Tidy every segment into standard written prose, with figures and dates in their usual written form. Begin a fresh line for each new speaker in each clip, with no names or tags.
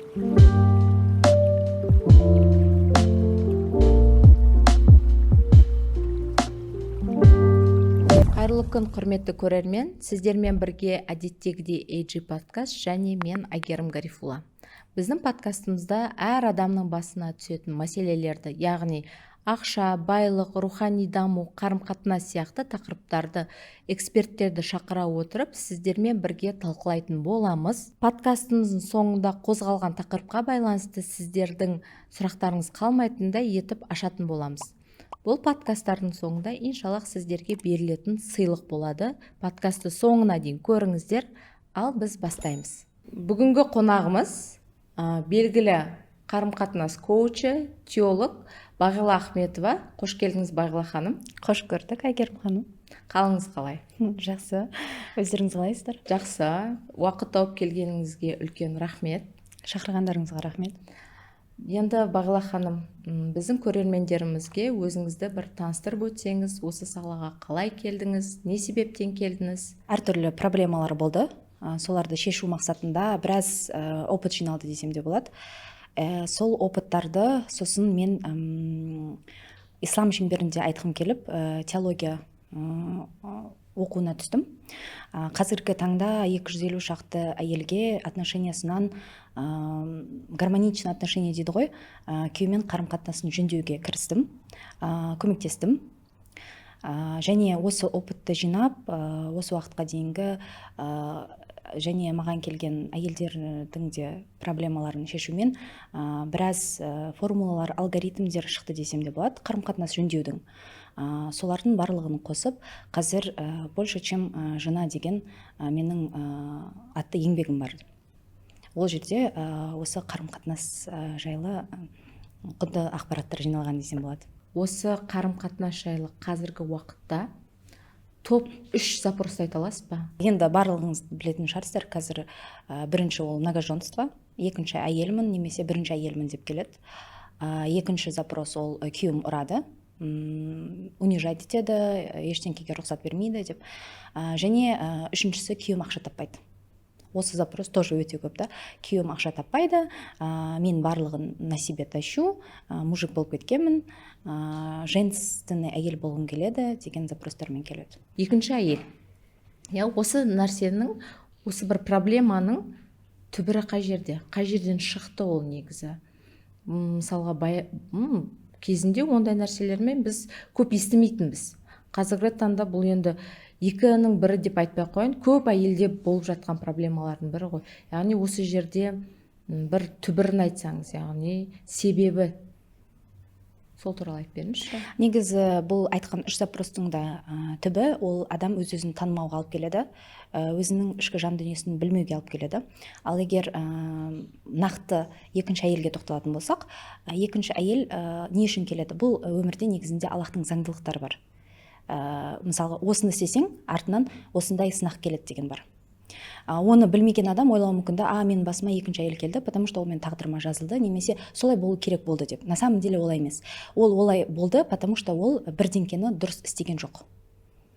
Қайырлы күн, құрметті көрермен. Сіздермен бірге әдеттегідей AG подкаст және мен Айгерім Гарифулла. Біздің подкастымызда әр адамның басына түсетін мәселелерді, яғни ақша, байлық, рухани даму, қарым-қатынас сияқты тақырыптарды эксперттерді шақыра отырып, сіздермен бірге талқылайтын боламыз. Подкастымыздың соңында қозғалған тақырыпқа байланысты сіздердің сұрақтарыңыз қалмайтындай етіп ашатын боламыз. Бұл подкасттардың соңында иншаллах сіздерге берілетін сыйлық болады. Подкасты соңына дейін көріңіздер, ал біз бастаймыз. Бүгінгі қонағымыз белгілі қарым-қатынас коучы, теолог Бағила Ахметова. Қош келдіңіз, Бағила ханым.
Қош көрдік, Айгерім ханым.
Қалыңыз қалай?
Жақсы. Өздеріңіз қалайсыздар?
Жақсы. Уақыт тауып келгеніңізге үлкен рахмет.
Шақырғандарыңызға рахмет.
Енді Бағила ханым, біздің көрермендерімізге өзіңізді бір таныстырып өтсеңіз, осы салаға қалай келдіңіз, не себептен келдіңіз?
Әртүрлі проблемалар болды. Соларды шешу мақсатында біраз опыт жиналды десем де болады. Сол опыттарды сосын мен ислам шеңберінде айтқым келіп, теология оқуына түстім. Қазіргі таңда 250 шақты әйелге отношениясынан гармоничный отношение дейді ғой, күйеумен қарым-қатынасын жөндеуге кірістім, көмектестім. Және осы опытты жинап, осы уақытқа дейінгі және маған келген әйелдердің де проблемаларын шешумен біраз формулалар, алгоритмдер шықты десем де болады, қарым-қатынас жөндеудің. Солардың барлығын қосып, қазір больше чем жена деген менің атты еңбегім бар. Ол жерде осы қарым-қатынас жайлы құнды ақпараттар жиналған десем болады.
Осы қарым-қатынас жайлы қазіргі уақытта топ 3 запросты айта аласыз ба?
Енді барлығыңыз білетін шығарсыздар, қазір бірінші ол многоженство, екінші әйелмін немесе бірінші әйелмін деп келеді. Екінші запрос ол күйеуім ұрады, унижать етеді, ештеңеге рұқсат бермейді деп. Және үшіншісі күйеуім ақша таппайды. Осы запрос тоже өте көп та. Күйеуім ақша таппайды, мен барлығын на себе тащу, мужик болып кеткенмін, женственный әйел болғым келеді деген запростармен келеді.
Екінші әйел. Осы нәрсенің, осы бір проблеманың түбірі қай жерде? Қай жерден шықты ол негізі? Мысалға кезінде ондай нәрселермен біз көп естімейтінбіз. Қазіргі таңда бұл енді екінің бірі деп айтпай қойын, көп әйелде болып жатқан проблемалардың бірі ғой. Яғни осы жерде бір түбірін айтсаңыз, яғни себебі, сол туралы айтып беріңізші.
Негізі бұл айтқан үш запростың да түбі ол адам өз-өзін танымауға алып келеді, өзінің ішкі жан дүниесін білмеуге алып келеді. Ал егер нақты екінші әйелге тоқталатын болсақ, екінші әйел не үшін келеді? Бұл өмірде негізінде Аллахтың заңдылықтары бар. Мысалы, осыны істесең, артынан осындай сынақ келеді деген бар. Оны білмеген адам ойлауы мүмкін, менің басыма екінші әйел келді, потому что ол мен тағдырыма жазылды, немесе солай болу керек болды деп. На самом деле олай емес. Ол олай болды, потому что ол бірдеңкені дұрыс істеген жоқ.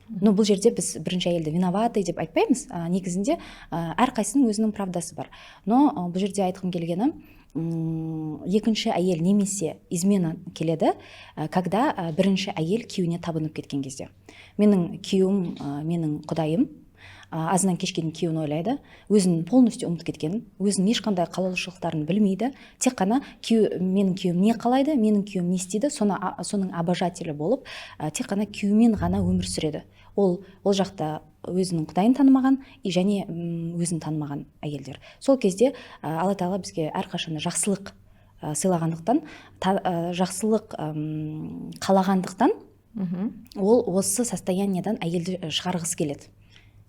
Но бұл жерде біз бірінші әйелді виноватый деп айтпаймыз. Негізінде әрқайсының өзінің правдасы бар. Но бұл жерде айтқым келгені, екінші әйел немесе измена келеді, когда бірінші әйел күйеуіне табынып кеткен кезде. Менің күйеуім, менің құдайым, азынан кешкен күйеуін ойлайды, өзін полностью ұмытып кеткен, өзінің ешқандай қалаушылықтарын білмейді, тек қана менің күйеуім не қалайды, менің күйеуім не істейді, соның обожателі болып, тек қана күйеуімен ғана өмір сүреді. Ол жақта өзінің құдайын танымаған және өзін танымаған әйелдер. Сол кезде Алла Тағала бізге әрқашан жақсылық сыйлағандықтан, жақсылық қалағандықтан, ол осы состояниедан әйелді шығарғысы келеді.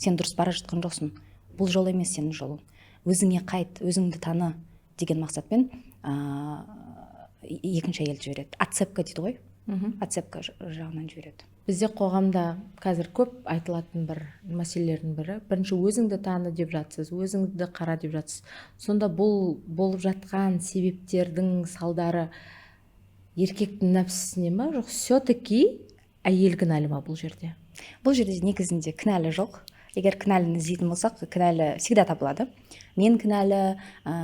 Сен дұрыс бара жатқан жоқсың. Бұл жол емес сенің жолың. Өзіңе қайт, өзіңді таны деген мақсатпен екінші әйел жібереді. Отцепка дейді ғой. Отцепка жағынан жібереді.
Бізде қоғамда қазір көп айтылатын бір мәселелердің бірі, бірінші өзіңді таны деп жатсыз, өзіңді қара деп жатсыз. Сонда бұл болып жатқан себептердің салдары еркектің нәпсісіне ма, жоқ все-таки әйел кінәлі ма бұл жерде?
Бұл жерде негізінде кінәлі жоқ. егер кінәліні іздейтін болсақ, кінәлі всегда табылады. Мен кінәлі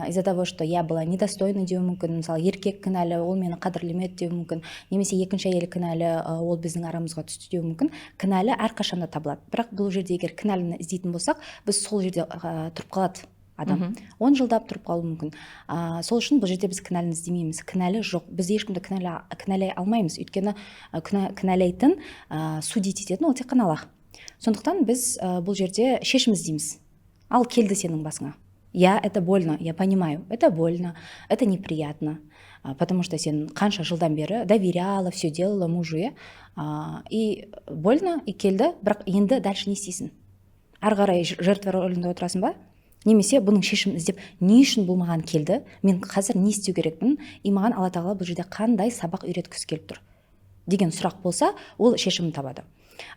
из-за того, что я была недостойна деуі мүмкін, мысалы еркек кінәлі, ол мені қадірлемеді деуі мүмкін, немесе екінші әйел кінәлі, ол біздің арамызға түсті деуі мүмкін. Кінәлі әрқашанда табылады. Бірақ бұл жерде егер кінәліні іздейтін болсақ, біз сол жерде тұрып қалады адам. 10 жылдап тұрып қалуы мүмкін. Сол үшін бұл жерде біз кінәліні іздемейміз. Кінәлі жоқ. Біз ешкімді кінәлай алмаймыз. Өйткені кінәлайтын, судить ететін ол тек қана Аллах. Сондықтан біз бұл жерде шешім іздейміз. Ал келді сенің басыңа. Это больно, я понимаю. Это больно, это неприятно. Потому что сен қанша жылдан бері доверяла, все делала мужу, и больно, и келді, бірақ енді дальше не істейсің? Ары қарай жертва рөлінде отырасың ба? Немесе бұның шешім іздеп, не үшін бұл маған келді? Мен қазір не істеу керекпін? И маған Алла тағала бұл жерде қандай сабақ үйреткісі келіп тұр? Деген сұрақ болса, ол шешімін табады.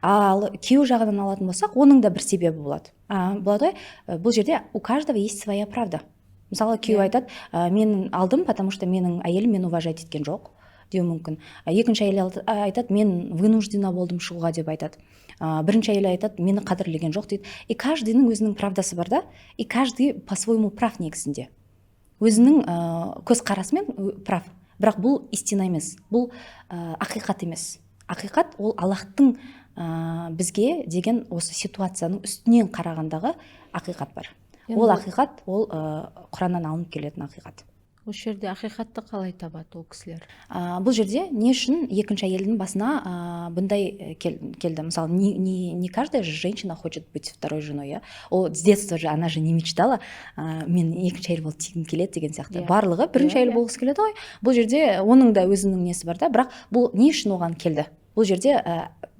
Ал күйеу жағынан алатын болсақ, оның да бір себебі болады. Болады ғой, бұл жерде у каждого есть своя правда. Мысалы, күйеу айтады, мен алдым, потому что менің әйелім мені уважать еткен жоқ, деуі мүмкін. Екінші әйел айтады, мен вынуждена болдым шығуға деп айтады. Бірінші әйел айтады, мені қадірлеген жоқ дейді. И каждыйның өзінің правдасы бар да, и каждый по-своему прав негізінде. Өзінің көзқарасымен прав. Бірақ бұл истина емес, бұл ақиқат емес. Ақиқат ол Аллахтың бізге деген осы ситуацияның үстінен қарағандағы ақиқат бар. Ол ақиқат, ол Құраннан алынып келетін ақиқат.
Осы жерде ақиқатты қалай табады ол кісілер?
Бұл жерде не үшін екінші әйелдің басына бұндай келді? Мысалы, не каждая женщина хочет быть второй женой, Ол с детства же, она же не мечтала, мен екінші әйел болып тигім келеді деген сияқты. Барлығы бірінші әйел болғысы келеді ғой. Бұл жерде оның да өзінің несі бар да, бірақ бұл не үшін оған келді? Бұл жерде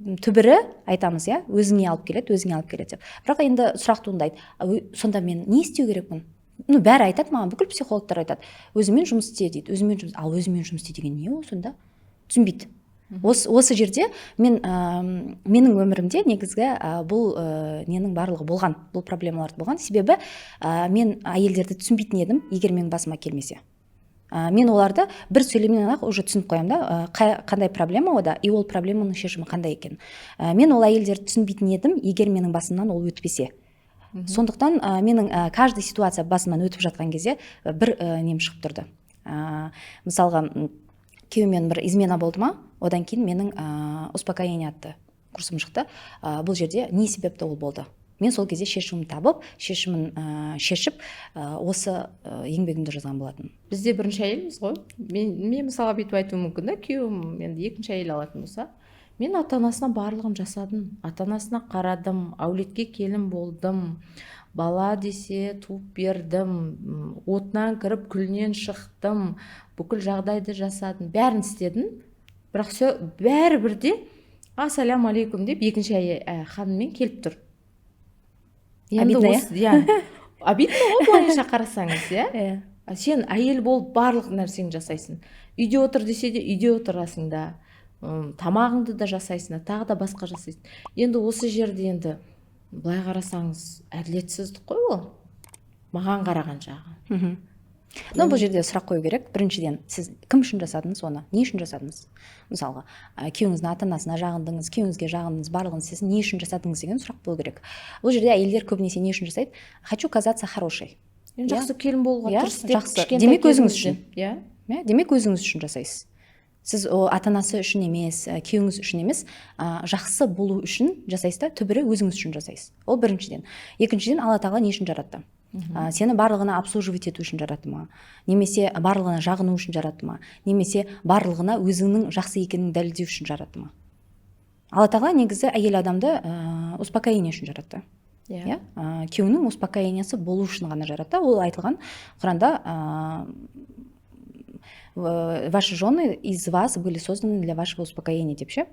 түбірі айтамыз, өзіңе алып келеді, өзіңе алып келеді деп. Бірақ енді сұрақ туындайды, сонда мен не істеу керекпін? Бәрі айтады маған, бүкіл психологтар айтады, өзімен жұмыс істе дейді, ал өзімен жұмыс істе деген не ол сонда? Түсінбейді. Осы жерде менің өмірімде негізгі бұл ненің барлығы болған, бұл проблемалар болған. Себебі мен әйелдерді түсінбейтін едім, егер менің басыма келмесе. Мен оларды бір сөйлемнен ақ уже түсініп қоямын да, қандай проблема ода, и ол проблеманың шешімі қандай екен. Мен ол әйелдерді түсінбейтін едім, егер менің басымнан ол өтпесе. Сондықтан менің каждый ситуация басымнан өтіп жатқан кезде бір нем шығып тұрды. Мысалға, күйеумен бір измена болды ма, одан кейін менің успокоение атты курсым шықты. Бұл жерде не себепті ол болды? Мен сол кезде шешімін табып, шешімін шешіп, осы еңбегімді жазған болатын.
Бізде бірінші әйелміз ғой. Мен мысалға бүйтіп айтуым мүмкін да, күйеуім енді екінші әйел алатын болса, мен ата-анасына барлығын жасадым, ата-анасына қарадым, әулетке келін болдым, бала десе туып бердім, отынан кіріп күлінен шықтым, бүкіл жағдайды жасадым, бәрін істедім. Бірақ все бәрі бірде ассалям алейкум деп екінші ханыммен келіп тұр.
Обидно,
обидно ғой былайша қарасаңыз, сен әйел болып барлық нәрсені жасайсың. Үйде отыр десе де үйде отырасың да, тамағыңды да жасайсың, тағы да басқа жасайсың. Енді осы жерде енді былай қарасаңыз әділетсіздік қой ол, маған қараған жағы.
Бұл жерде сұрақ қою керек. Біріншіден, сіз кім үшін жасадыңыз оны? Не үшін жасадыңыз? Мысалға, күйеуіңіздің ата-анасына жағындыңыз, күйеуіңізге жағындыңыз, барлығын сіз не үшін жасадыңыз деген сұрақ болу керек. Бұл жерде әйелдер көбінесе не үшін жасайды? Хочу казаться хорошей.
Жақсы келін болуға тырысып,
демек өзіңіз үшін. Демек өзіңіз үшін жасайсыз. Сіз ата-анасы үшін емес, күйеуіңіз үшін емес, жақсы болу үшін жасайсыз да, түбірі өзіңіз үшін жасайсыз. Ол біріншіден. Екіншіден, Алла тағала не үшін жаратты? Сені барлығына обслуживать ету үшін жаратты ма, немесе барлығына жағыну үшін жаратты ма, немесе барлығына өзіңнің жақсы екенін дәлелдеу үшін жаратты ма? Алла тағала негізі әйел адамды успокоение үшін жаратты. Күйеуінің успокоениесі болу үшін ғана жаратты. Ол айтылған Құранда, ваши жены из вас были созданы для вашего успокоения деп ше.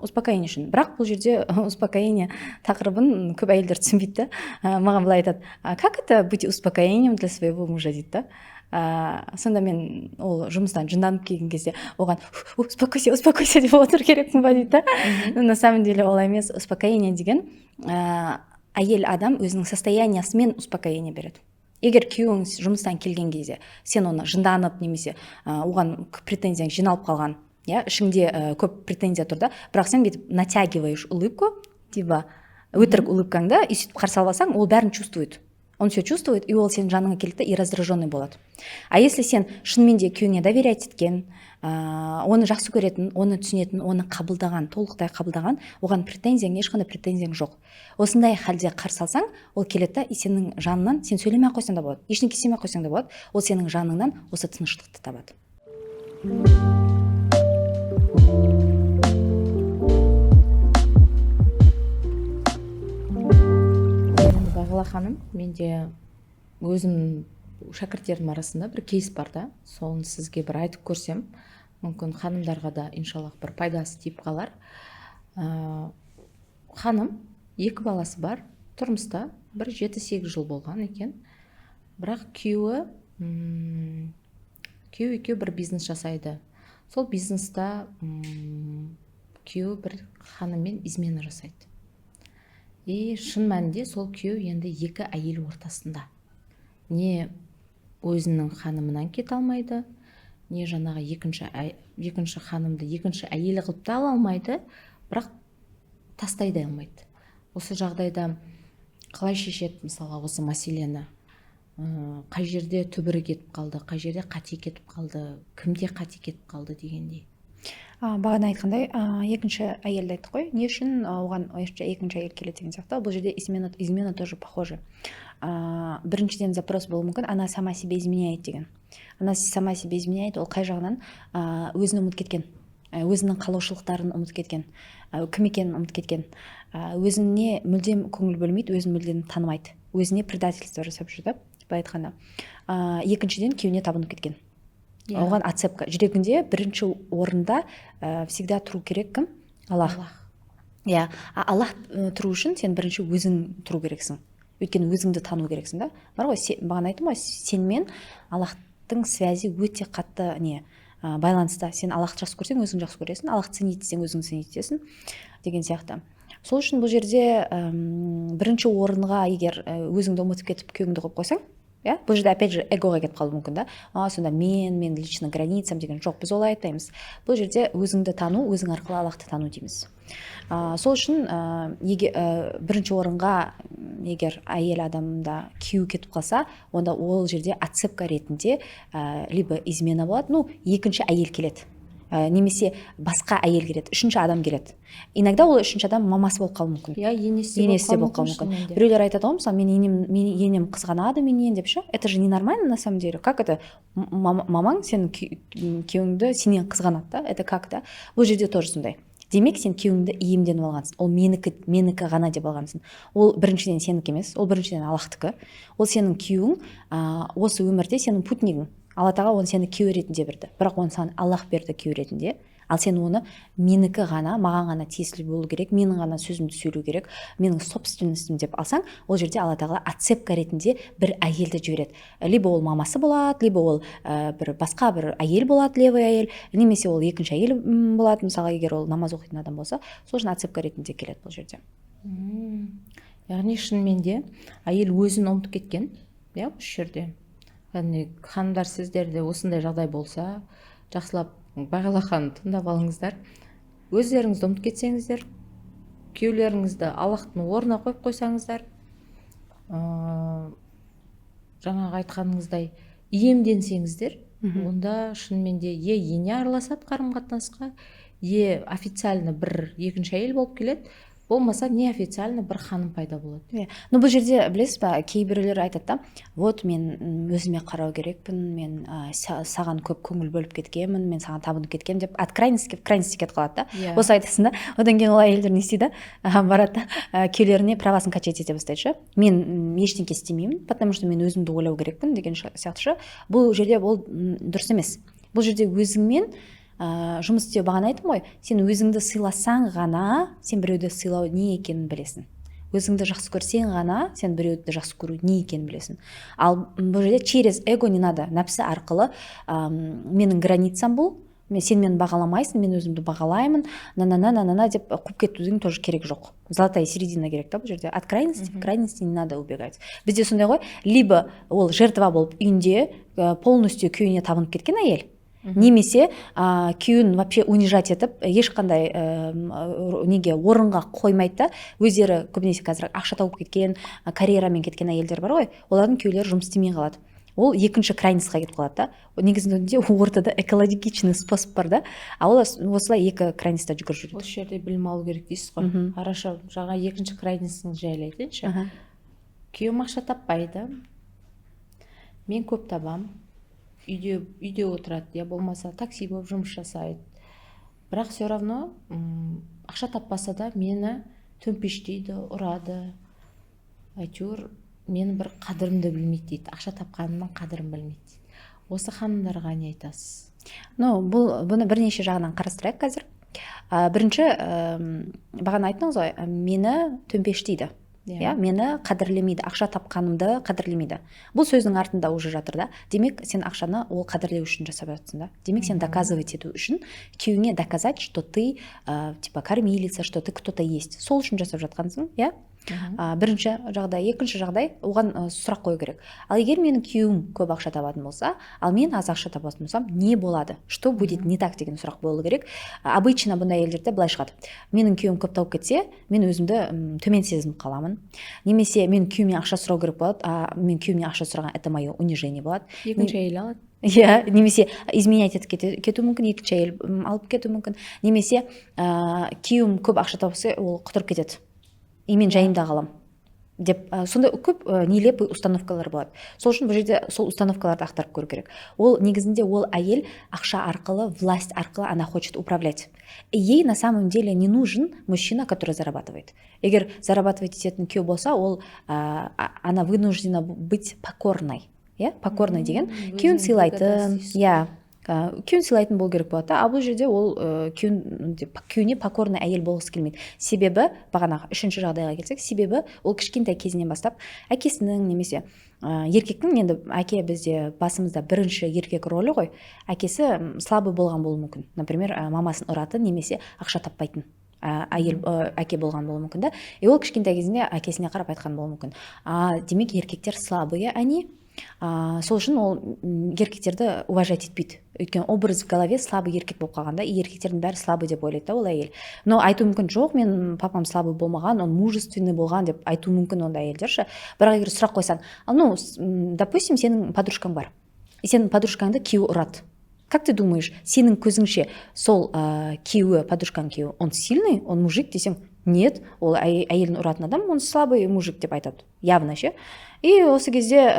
Успокоение үшін. Бірақ бұл жерде успокоение тақырыбын көп әйелдер түсінбейді. Маған былай айтады, как это быть успокоением для своего мужа дейді. Сонда мен ол жұмыстан жынданып келген кезде оған успокойся, успокойся деп отыр керекпін ба дейді. На самом деле олай емес. Успокоение деген әйел адам өзінің состояниясымен успокоение береді. Егер күйеуіңіз жұмыстан келген кезде сен оны жынданып немесе оған претензияң жиналып қалған, ішіңде көп претензия тұр да, бірақ сен бүйтіп натягиваешь улыбку, типа өтірік улыбкаңды и сөйтіп қарсы алып алсаң, ол бәрін чувствует. Он все чувствует, и ол сенің жаныңа келеді и раздраженный болады. А если сен шынымен де күйеуіңе доверять еткен, оны жақсы көретін, оны түсінетін, оны қабылдаған, толықтай қабылдаған, оған претензияң, ешқандай претензияң жоқ. Осындай халде қарсы алсаң, ол келеді и сенің жанынан, сен сөйлемей қойсаң да болады, ештеңе істемей қойсаң да болады, ол сенің жаныңнан осы тыныштықты табады.
Бағила ханым, менде өзім шәкірттерім арасында бір кейс бар да, соны сізге бір айтып көрсем, мүмкін ханымдарға да иншаллах бір пайдасы тиіп қалар. Ханым 2 баласы бар, тұрмыста бір 7-8 жыл болған екен. Бірақ күйеуі екеуі бір бизнес жасайды. Сол бизнеста күйеуі бір ханыммен измена жасайды. И шын мәнінде сол күйеу енді 2 әйел ортасында. Не өзінің ханымынан кете алмайды, не жаңағы екінші ханымды екінші әйелі қылып та ала алмайды, бірақ тастай да алмайды. Осы жағдайда қалай шешеді мысалға осы мәселені? Қай жерде түбірі кетіп қалды, қай жерде қате кетіп қалды, кімде қате кетіп қалды дегендей.
Бағана айтқандай, екінші әйелді айттық қой, не үшін оған екінші әйел келеді деген сияқты. Бұл жерде измена тоже похоже. Біріншіден запрос болуы мүмкін, она сама себе изменяет деген. Она сама себе изменяет, ол қай жағынан өзін ұмытып кеткен, өзінің қалаушылықтарын ұмытып кеткен, кім екенін ұмытып кеткен, өзіне мүлдем көңіл бөлмейді, өзін мүлдем танымайды, өзіне предательство жасап жүрді, былай айтқанда. Екіншіден күйеуіне табынып кеткен. Оған отцепка. Жүрегінде бірінші орында всегда тұру керек кім? Аллах. Аллах тұру үшін сен бірінші өзің тұру керексің. Өйткені өзіңді тану керексің да. Бар ғой, бағана айттым ғой, сенмен Аллахтың связи өте қатты байланыста. Сен Аллахты жақсы көрсең, өзің жақсы көресің, Аллахты сенетсең, өзің сенетесің деген сияқты. Сол үшін бұл жерде бірінші орынға егер өзіңді ұмытып кетіп күйеуіңді қойып қойсаң, бұл жерде опять же эгоға кетіп қалуы мүмкін да. Сонда мен лично границам деген жоқ, біз олай айтпаймыз. Бұл жерде өзіңді тану, өзің арқылы Аллахты тану дейміз. Сол үшін бірінші орынға егер әйел адамда күйеу кетіп қалса, онда ол жерде отцепка ретінде либо измена болады, екінші әйел келеді. Немесе басқа әйел келеді, үшінші адам келеді. Иногда ол үшінші адам мамасы болып қалуы мүмкін. Енесі болып қалуы мүмкін. Біреулер айтады ғой, мысалы, мен енем қызғанады менен деп ше. Это же ненормально на самом деле. Как это? Мамаң сенің күйеуіңді сенен қызғанады да? Это как да? Бұл жерде тоже сондай. Демек сен күйеуіңді иемденіп алғансың. Ол менікі ғана деп алғансың. Ол біріншіден сенікі емес, ол біріншіден Аллахтікі. Ол сенің күйеуің осы өмірде сенің путнигің. Алла тағала оны сені күйеу ретінде берді. Бірақ оны саған Аллах берді күйеу ретінде. Ал сен оны менікі ғана, маған ғана тиесілі болу керек, менің ғана сөзімді сөйлеу керек, менің собственностім деп алсаң, ол жерде Алла тағала отцепка ретінде бір әйелді жібереді. Либо ол мамасы болады, либо ол басқа бір әйел болады, левый әйел, немесе ол екінші әйел болады, мысалы егер ол намаз оқитын адам болса, сол үшін отцепка ретінде келеді бұл жерде.
Яғни шынымен де әйел өзін ұмытып кеткен, осы жерде. Ханымдар, сіздерде осындай жағдай болса, жақсылап Бағила ханым тыңдап алыңыздар. Өздеріңізді ұмытып кетсеңіздер, күйеулеріңізді Аллахтың орнына қойып қойсаңыздар, жаңағы айтқаныңыздай иемденсеңіздер, онда шынымен де ене араласады қарым-қатынасқа, официально бір екінші әйел болып келеді, болмаса неофициально бір ханым пайда болады.
Бұл жерде білесіз ба, кейбіреулер айтады да, вот мен өзіме қарау керекпін, мен саған көп көңіл бөліп кеткенмін, мен саған табынып кеткенмін деп от крайности кетіп қалады да. Осы айтасың да, одан кейін ол әйелдер не істейді, барады да, күйеулеріне правасын качать ете бастайды. Мен ештеңе істемеймін, потому что мен өзімді ойлау керекпін деген сияқты. Бұл жерде бұл дұрыс емес. Бұл жерде өзіңмен жұмыс істеу. Бағана айттым ғой, сен өзіңді сыйласаң ғана сен біреуді сыйлау не екенін білесің. Өзіңді жақсы көрсең ғана сен біреуді жақсы көру не екенін білесің. Ал бұл жерде через эго не надо, нәпсі арқылы менің границам бұл, сен мені бағаламайсың, мен өзімді бағалаймын, на деп қуып кетудің тоже керек жоқ. Золотая середина керек та бұл жерде. От крайности в крайности не надо убегать. Бізде сондай ғой, либо ол жертва болып үйінде полностью күйеуіне табынып кеткен әйел, немесе күйеуін вообще унижать етіп ешқандай неге орынға қоймайды да, өздері көбінесе қазір ақша тауып кеткен, карьерамен кеткен әйелдер бар ғой, олардың күйеулері жұмыс істемей қалады. Ол екінші крайностьқа кетіп қалады да. Негізінде ортада экологичный способ бар да, а ол осылай екі крайностьта жүгіріп жүреді.
Осы жерде білім алу керек дейсіз ғой. Араша, жаңа екінші крайностьтың жайлы айтайыншы. Күйеуім ақша таппайды, мен көп табам, үйде отырады, я болмаса такси болып жұмыс жасайды, бірақ все равно ақша таппаса да мені төмпештейді, ұрады, әйтеуір мені бір қадірімді білмейді дейді, ақша тапқанымның қадірін білмейді дейді. Осы ханымдарға не айтасыз?
Бұны бірнеше жағынан қарастырайық қазір. Бірінші, бағана айттыңыз ғой, мені төмпештейді, мені қадірлемейді, ақша тапқанымды қадірлемейді. Бұл сөздің артында уже жатыр да. Демек, сен ақшаны ол қадірлеу үшін жасап жатсың да. Демек, сен доказывать ету үшін күйеуіңе доказать, что ты типа кормилица, что ты кто-то есть. Сол үшін жасап жатқансың, иә? Бірінші жағдай. Екінші жағдай, оған сұрақ қою керек. Ал егер менің күйеуім көп ақша табатын болса, ал мен аз ақша табатын болсам, не болады? Что будет не так деген сұрақ болу керек. Обычно бұндай елдерде былай шығады. Менің күйеуім көп тауып кетсе, мен өзімді төмен сезініп қаламын. Немесе мен күйеуіме ақша сұрау керек болады, мен күйеуіме ақша сұраған, это мое унижение болады.
Екінші әйел алады.
Иә, немесе изменять етіп кету мүмкін, екінші әйел алып кету мүмкін. Немесе күйеуім көп ақша тауса, ол құтырып кетеді. И мен жайымда қалам деп, сонда көп нелепый установкалар болады. Сол үшін бұл жерде сол установкаларды ақтарып көру керек. Ол негізінде ол әйел ақша арқылы, власть арқылы она хочет управлять. И ей на самом деле не нужен мужчина, который зарабатывает. Егер зарабатывать ететін күйеу болса, ол она вынуждена быть покорной. Покорной деген күйеуін сыйлайтын, күйеуін сыйлайтын болу керек болады. А бұл жерде ол күйеуіне покорный әйел болғысы келмейді. Себебі, бағанағы үшінші жағдайға келсек, себебі ол кішкентай кезінен бастап әкесінің немесе еркектің, енді әке бізде басымызда бірінші еркек рөлі ғой, әкесі слабый болған болуы мүмкін. Например, мамасын ұратын немесе ақша таппайтын әке болған болуы мүмкін да. И ол кішкентай кезінде әкесіне қарап айтқан болуы мүмкін. Демек, еркектер слабые они. Сол үшін ол еркектерді уважать етпейді. Өйткені образ в голове слабый еркек болып қалғанда, и еркектердің бәрі слабый деп ойлайды да ол әйел. Но айту мүмкін, жоқ, мен папам слабый болмаған, он мужественный болған деп айту мүмкін онда әйелдерші. Бірақ егер сұрақ қойсан, допустим, сенің подружкаң бар, и сенің подружкаңды күйеуі ұрады. Как ты думаешь, сенің көзіңше сол күйеуі, подружкаң күйеуі, он сильный, он мужик десең, нет, ол әйелін ұратын адам, он слабый мужик деп айтады, явно ше. И осы кезде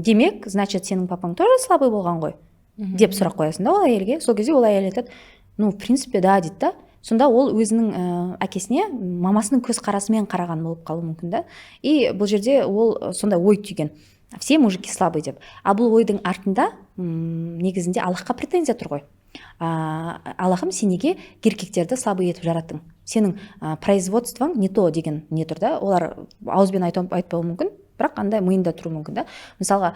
демек, значит, сенің папаң тоже слабый болған ғой деп сұрақ қоясың да ол әйелге. Сол кезде ол әйел айтады, в принципе, да, дейді да. Сонда ол өзінің әкесіне мамасының көз қарасымен қараған болып қалуы мүмкін да. И бұл жерде ол сонда ой түйген. Все мужики слабый деп. А бұл ойдың артында негізінде Аллахқа претензия тұр ғой. Аллахым, сен неге еркектерді слабый етіп жараттың? Сенің производствоң не то деген не тұр да. Олар ауызбен айтпауы мүмкін, бірақ андай миында тұру мүмкін да. Мысалға,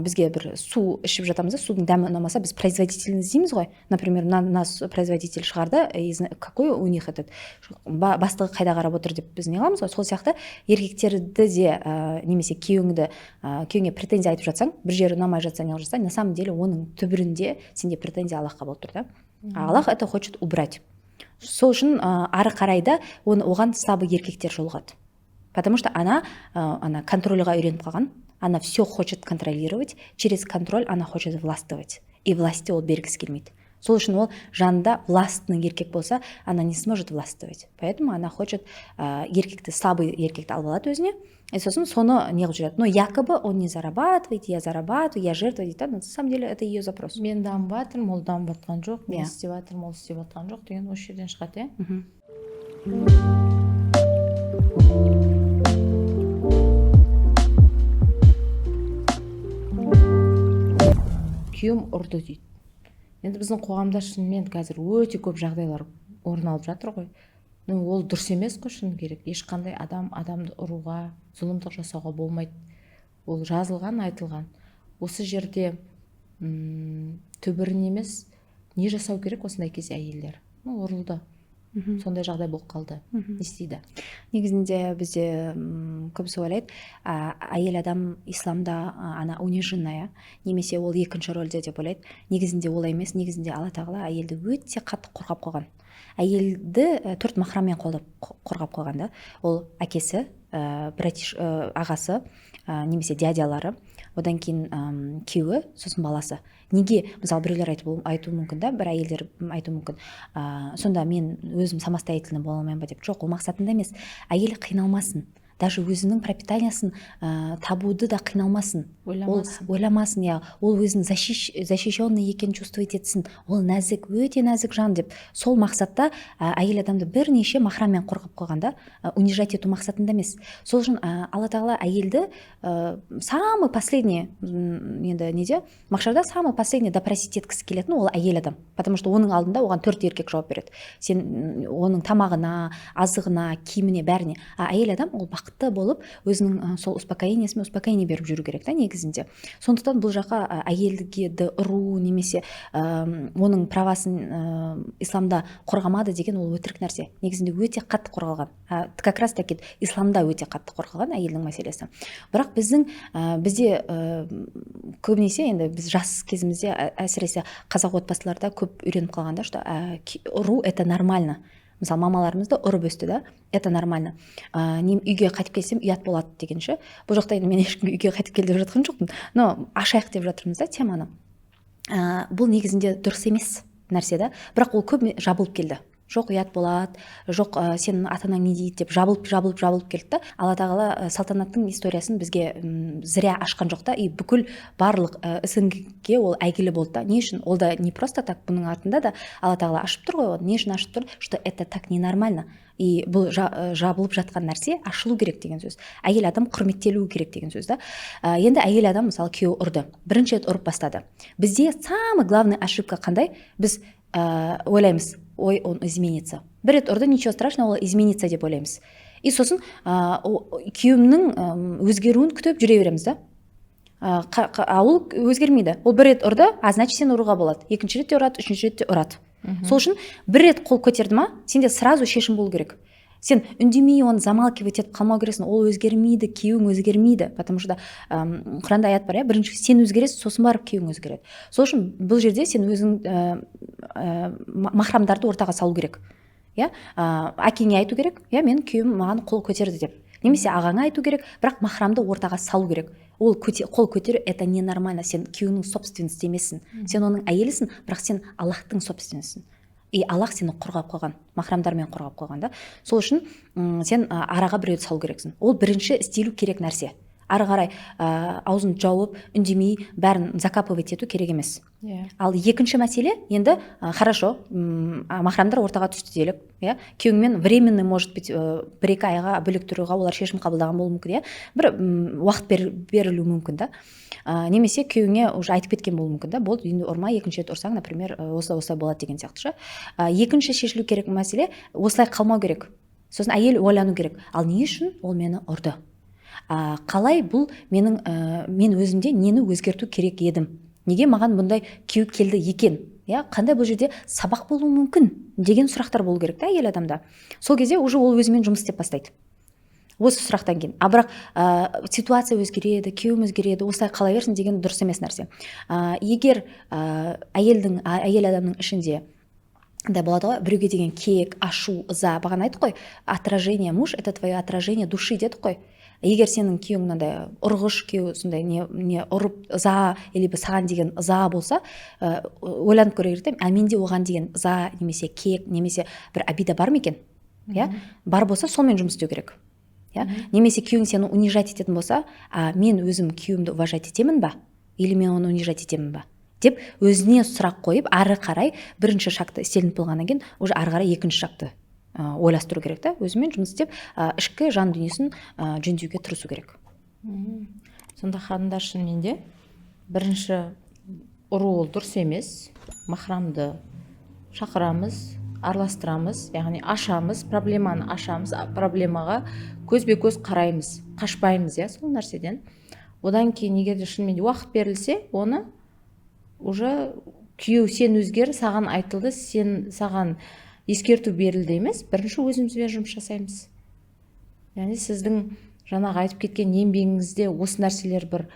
бізге бір су ішіп жатамыз да, судың дәмі ұнамаса, біз производительный іздейміз ғой. Например, нас производитель шығарды, какой у них этот бастығы қайда қарап отыр деп біз не қыламыз ғой. Сол сияқты еркектерді де немесе күйеуіңе претензия айтып жатсаң, бір жері ұнамай жатса, не жатса, на самом деле оның түбірінде сенде претензия Аллахқа болып тұр да. Аллах это хочет убрать. Сол үшін ары қарайда оған слабый еркектер жолығады. Потому что она контрольға үйреніп қалған, она все хочет контролировать, через контроль она хочет властвовать. И власти ол бергісі келмейді. Сол үшін ол жанында властный еркек болса, она не сможет властвовать. Поэтому она хочет еркекті, слабый еркекті алып алады өзіне, и сосын соны не қылып жүреді. Но якобы он не зарабатывает, я зарабатываю, я жертва дейді. Но на самом деле это ее запрос.
Мен дамып жатырмын, ол дамып жатқан жоқ, мен істеп жатырмын, ол істеп жатқан жоқ деген осы жерден шығады, күйеуім ұрды дейді. Енді біздің қоғамда шынымен қазір өте көп жағдайлар орын алып жатыр ғой. Ол дұрыс емес қой, шыны керек. Ешқандай адамды ұруға, зұлымдық жасауға болмайды. Ол жазылған, айтылған. Осы жерде түбірін емес, не жасау керек осындай кезде әйелдер? Ұрылды. сондай жағдай болып қалды, не істейді?
Негізінде бізде көбісі ойлайды, әйел адам исламда ана униженная, немесе ол екінші рөлде деп ойлайды. Негізінде олай емес. Негізінде Алла тағала әйелді өте қатты қорғап қойған. Әйелді 4 махраммен қорғап қойған да. Ол әкесі, ағасы, немесе дядялары, одан кейін күйеуі, сосын баласы. Неге, мысалы, біреулер айтуы мүмкін да, бір әйелдер айтуы мүмкін, сонда мен өзім самостоятельно бола алмаймын ба деп. Жоқ, ол мақсатында емес. Әйел қиналмасын, даже өзінің пропитаниясын табуды да қиналмасын, ойламасын, ол өзінің защищенный екенін чувствовать етсін, ол нәзік, өте нәзік жан деп. Сол мақсатта әйел адамды бірнеше махраммен қорғап қойғанда, унижать ету мақсатында емес. Сол үшін Алла тағала әйелді самый последний, енді махшарда самый последний допросить еткісі келетін ол әйел адам, потому что оның алдында оған 4 еркек жауап береді. Сен оның тамағына, азығына, киіміне, бәріне. Әйел адам ол бақытты болып өзінің сол успокоение беріп жүру керек та негізінде. Сондықтан бұл жаққа әйелге ұру немесе оның правасын исламда қорғамады деген ол өтірік нәрсе. Негізінде өте қатты қорғалған. Как раз таки исламда өте қатты қорғалған әйелдің мәселесі. Бірақ бізде көбінесе, енді біз жас кезімізде әсіресе қазақ отбасыларда көп үйреніп қалғанда, что ұру это нормально. Мысалы, мамаларымызды ұрып өсті да, это нормально. Үйге қайтып келсем, ұят болады дегенше. Бұл жақта енді мен ешкімге үйге қайтып кел деп жатқан жоқпын. Но ашайық деп жатырмыз да теманы. Бұл негізінде дұрыс емес нәрсе да, бірақ ол көп жабылып келді. Жоқ, ұят болады, жоқ, сенің ата-анаң не дейді деп жабылып келді да. Алла тағала салтанаттың историясын бізге зря ашқан жоқ та, и бүкіл барлық СНГ-ге ол әйгілі болды да. Не үшін? Ол да не просто так, бұның артында да Алла тағала ашып тұр ғой, не үшін ашып тұр? Что это так ненормально. И бұл жабылып жатқан нәрсе ашылу керек деген сөз. Әйел адам құрметтелуі керек деген сөз да. Енді әйел адам, мысалы, күйеуі ұрды, бірінші рет ұрып бастады. Бізде самый главный ошибка қандай? Біз ойлаймыз, ой, он изменится. Бір рет ұрды, ничего страшного, ол изменится деп ойлаймыз. И сосын күйеуімнің өзгеруін күтіп жүре береміз да. Ол өзгермейді. Ол бір рет ұрды, значит сен ұруға болады. Екінші ретте ұрады, үшінші ретте ұрады. Сол үшін бір рет қол көтерді ма, сенде сразу шешім болу керек. Сен үндемей оны замалкивать етіп қалмау керексің. Ол өзгермейді, күйеуің өзгермейді. Потому что Құранда аят бар, бірінші сен өзгересің, сосын барып күйеуің өзгереді. Сол үшін бұл жерде сен өзің махрамдарды ортаға салу керек. Әкеңе айту керек, мен күйеуім маған қол көтерді деп. Немесе ағаңа айту керек, бірақ махрамды ортаға салу керек. Ол қол көтеру это ненормально. Сен күйеуіңнің собственности емессің. Сен оның әйелісің, бірақ сен Аллахтың собственностісің. И Аллах сені қорғап қойған, махрамдармен қорғап қойған да. Сол үшін сен араға біреуді салу керексің. Ол бірінші істелу керек нәрсе. Ары қарай аузын жауып, үндемей, бәрін закапывать ету керек емес. Ал екінші мәселе, енді хорошо, махрамдар ортаға түсті делік, күйеуіңмен временный, может быть, бір-екі айға бөлек тұруға олар шешім қабылдаған болуы мүмкін, бір уақыт берілуі мүмкін да. Немесе күйеуіңе уже айтып кеткен болуы мүмкін да, болды, енді ұрма, екінші рет ұрсаң, например, осылай болады деген сияқты. Екінші шешілу керек мәселе, осылай қалмау керек. Сосын әйел ойлану керек. Ал не үшін ол мені ұрды? Қалай бұл мен өзімде нені өзгерту керек едім? Неге маған бұндай күйеу келді екен? Қандай бұл жерде сабақ болуы мүмкін деген сұрақтар болу керек та әйел адамда. Сол кезде уже ол өзімен жұмыс істеп бастайды. Осы сұрақтан кейін. Бірақ ситуация өзгереді, күйеуім өзгереді, осылай қала берсін деген дұрыс емес нәрсе. Егер әйел адамның ішінде да болады ғой, біреуге деген кек, ашу, ыза, бағана айттық қой, отражение, муж это твое отражение души дедік қой. Егер сенің күйеуің мынандай ұрғыш күйеу, сондай не ұрып ыза, или саған деген ыза болса, ойланып көру керек, менде оған деген ыза, немесе кек, немесе бір обида бар ма екен? Бар болса, сонымен жұмыс істеу керек. Немесе күйеуің сені унижать ететін болса, мен өзім күйеуімді уважать етемін ба? Или мен оны унижать етемін ба? Деп өзіне сұрақ қойып, ары қарай бірінші шақты істелініп болғаннан кейін, уже ары қарай екінші шақты ойластыру керек та, өзімен жұмыс істеп, ішкі жан дүниесін жөндеуге тырысу керек.
Сонда ханымдар, шынымен бірінші ұру ол дұрыс емес. Махрамды шақырамыз, араластырамыз, яғни ашамыз, проблеманы ашамыз, проблемаға көзбе-көз қараймыз, қашпаймыз, сол нәрседен. Одан кейін егер шынымен уақыт берілсе, оны уже күйеу сен өзгер, саған айтылды, саған ескерту берілді емес, бірінші өзімізбен жұмыс жасаймыз. Яғни сіздің жаңағы айтып кеткен еңбегіңізде осы нәрселер бір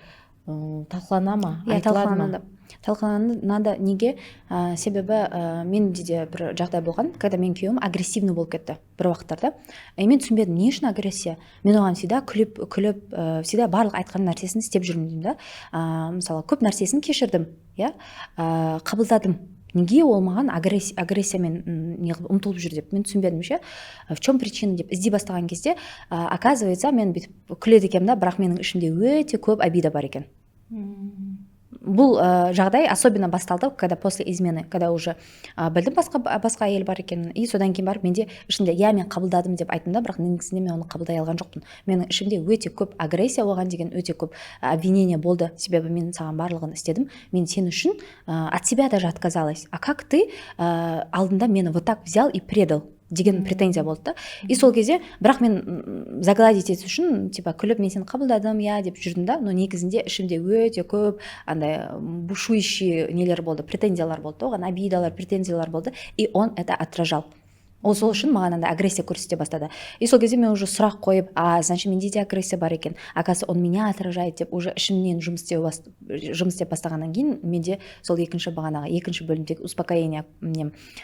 талқылана ма, айтылады ма?
Талқыланады. Неге? Себебі менде де бір жағдай болған, когда мен күйеуім агрессивный болып кетті бір уақыттарда. Мен түсінбедім, не үшін агрессия? Мен оған всегда күліп, всегда барлық айтқан нәрсесін істеп жүрмін деймін да. Мысалы, көп нәрсесін кешірдім, қабылдадым. Неге ол маған агрессиямен ұмтылып жүр деп мен түсінбедім ше. В чем причина деп іздей бастаған кезде, оказывается, мен бүйтіп күледі екенмін да, бірақ менің ішімде өте көп обида бар екен. Бұл жағдай особенно басталды, когда после измены, когда уже білдім басқа әйел бар екенін, и содан кейін барып менде ішімде мен қабылдадым деп айттым да, бірақ негізінде мен оны қабылдай алған жоқпын. Менің ішімде өте көп агрессия оған деген өте көп обвинение болды, себебі мен саған барлығын істедім, мен сен үшін от себя даже отказалась. А как ты алдында мені вот так взял и предал деген претензия болды да. И сол кезде бірақ мен загладить ету үшін типа күліп мен сені қабылдадым деп жүрдім да, но негізінде ішімде өте көп андай бушующий нелер болды, претензиялар болды да, оған обидалар, претензиялар болды, и он это отражал. Ол сол үшін маған андай агрессия көрсете бастады. И сол кезде мен уже сұрақ қойып, значит менде де агрессия бар екен, оказывается он меня отражает деп уже ішімнен жұмыс істеп бастағаннан кейін менде сол екінші бөлімдегі успокоение